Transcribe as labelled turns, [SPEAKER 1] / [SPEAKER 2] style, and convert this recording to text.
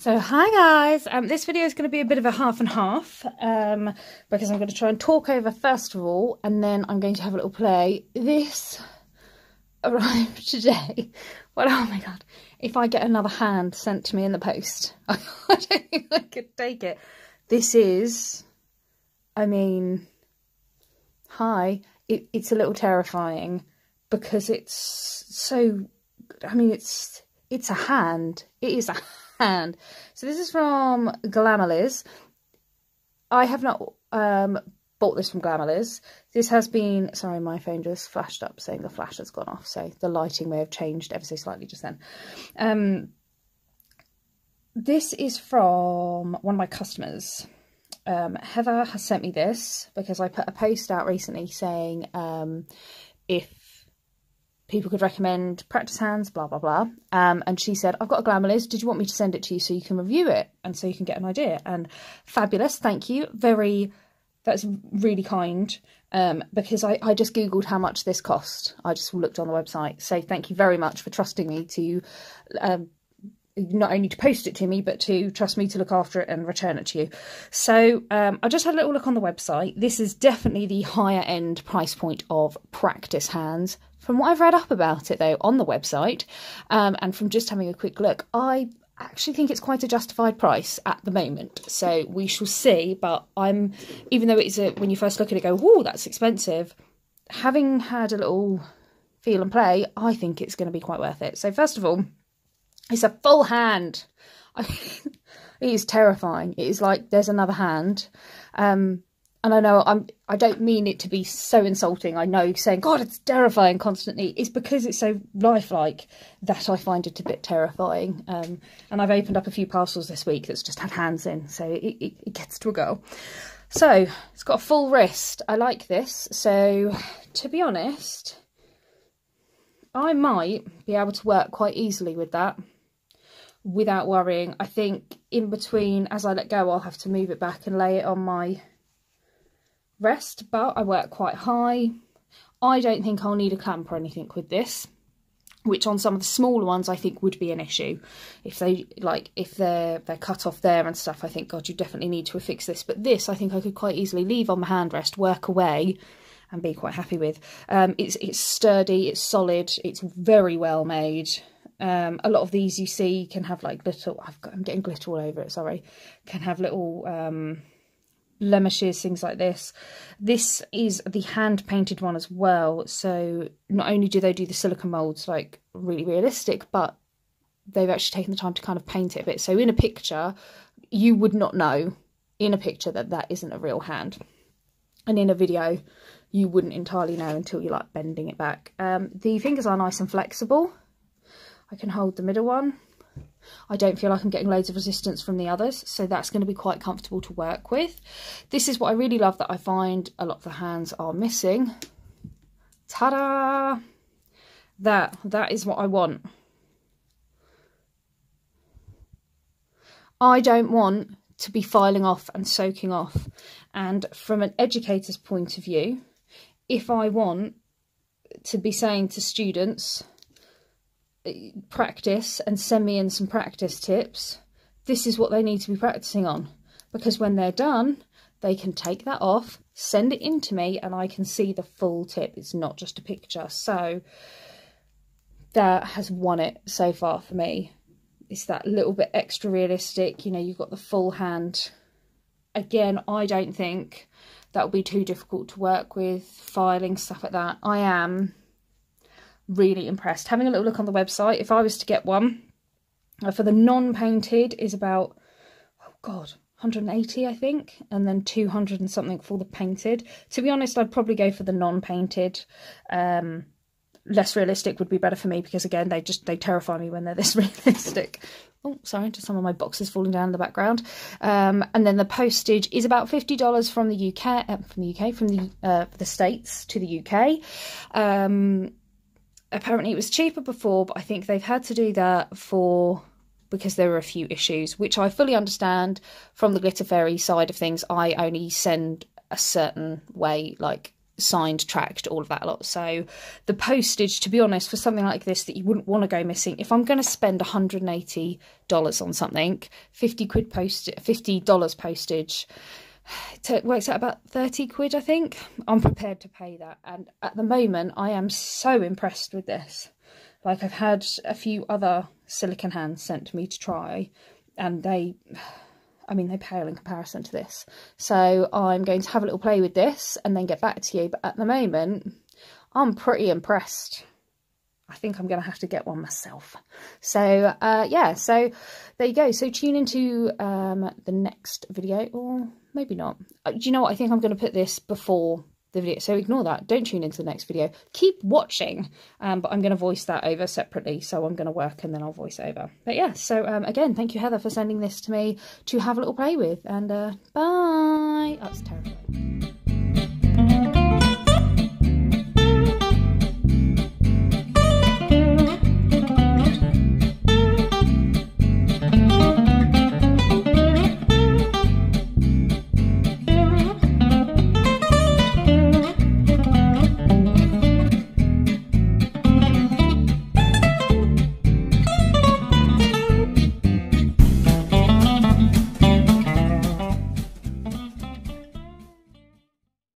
[SPEAKER 1] So hi guys, this video is going to be a bit of a half and half because I'm going to try and talk over first of all, and then I'm going to have a little play. This arrived today. Well, oh my god, if I get another hand sent to me in the post, I don't think I could take it. This is, I mean, hi, it's a little terrifying because it's so, I mean, it's a hand. It is a hand. So this is from Glamerliz. I have not bought this from Glamerliz. This has been, sorry, my phone just flashed up saying the flash has gone off, so the lighting may have changed ever so slightly just then. This is from one of my customers. Heather has sent me this because I put a post out recently saying if people could recommend practice hands, blah, blah, blah. And she said, I've got a Glamerliz. Did you want me to send it to you so you can review it and so you can get an idea? And fabulous. Thank you. That's really kind. Because I just Googled how much this cost. I just looked on the website. So thank you very much for trusting me to, not only to post it to me, but to trust me to look after it and return it to you. So I just had a little look on the website. This is definitely the higher end price point of practice hands. From what I've read up about it, though, on the website, and from just having a quick look, I actually think it's quite a justified price at the moment. So we shall see. But even though it's when you first look at it, go, "Whoa, that's expensive." Having had a little feel and play, I think it's going to be quite worth it. So first of all, it's a full hand. It is terrifying. It is like there's another hand. And I know I don't mean it to be so insulting. I know saying, God, it's terrifying constantly. It's because it's so lifelike that I find it a bit terrifying. And I've opened up a few parcels this week that's just had hands in. So it gets to a go. So it's got a full wrist. I like this. So to be honest, I might be able to work quite easily with that without worrying. I think in between, as I let go, I'll have to move it back and lay it on my rest, but I work quite high. I don't think I'll need a clamp or anything with this, which on some of the smaller ones I think would be an issue. If they're cut off there and stuff, I think, God, you definitely need to affix this. But this, I think I could quite easily leave on my hand rest, work away, and be quite happy with. It's sturdy, it's solid, it's very well made. A lot of these you see can have like little, I'm getting glitter all over it, sorry, can have little blemishes, things like this. This is the hand painted one as well, so not only do they do the silicone molds like really realistic, but they've actually taken the time to kind of paint it a bit, so in a picture you would not know in a picture that isn't a real hand, and in a video you wouldn't entirely know until you're like bending it back. The fingers are nice and flexible. I can hold the middle one. I don't feel like I'm getting loads of resistance from the others, so that's going to be quite comfortable to work with. This is what I really love that I find a lot of the hands are missing. Ta-da! That is what I want. I don't want to be filing off and soaking off. And from an educator's point of view, if I want to be saying to students, practice and send me in some practice tips, this is what they need to be practicing on, because when they're done they can take that off, send it in to me, and I can see the full tip. It's not just a picture. So that has won it so far for me. It's that little bit extra realistic, you know, you've got the full hand. Again, I don't think that will be too difficult to work with, filing, stuff like that. I am really impressed. Having a little look on the website, if I was to get one for the non-painted is about, oh god, 180 I think, and then 200 and something for the painted. To be honest, I'd probably go for the non-painted. Less realistic would be better for me, because again they terrify me when they're this realistic. Oh, sorry, just some of my boxes falling down in the background. And then the postage is about $50 from the UK, from the States to the UK. Apparently it was cheaper before, but I think they've had to do that because there were a few issues, which I fully understand. From the Glitter Fairy side of things, I only send a certain way, like signed, tracked, all of that a lot. So the postage, to be honest, for something like this that you wouldn't want to go missing, if I'm going to spend $180 on something, $50 postage, it works out about 30 quid, I think. I'm prepared to pay that. And at the moment, I am so impressed with this. Like, I've had a few other silicone hands sent to me to try, and they pale in comparison to this. So I'm going to have a little play with this and then get back to you. But at the moment, I'm pretty impressed. I think I'm going to have to get one myself. So, yeah, so there you go. So tune into the next video, or maybe not. Do you know what? I think I'm going to put this before the video, so ignore that. Don't tune into the next video. Keep watching, but I'm going to voice that over separately. So I'm going to work and then I'll voice over. But yeah, so again, thank you, Heather, for sending this to me to have a little play with. And bye. That's terrifying.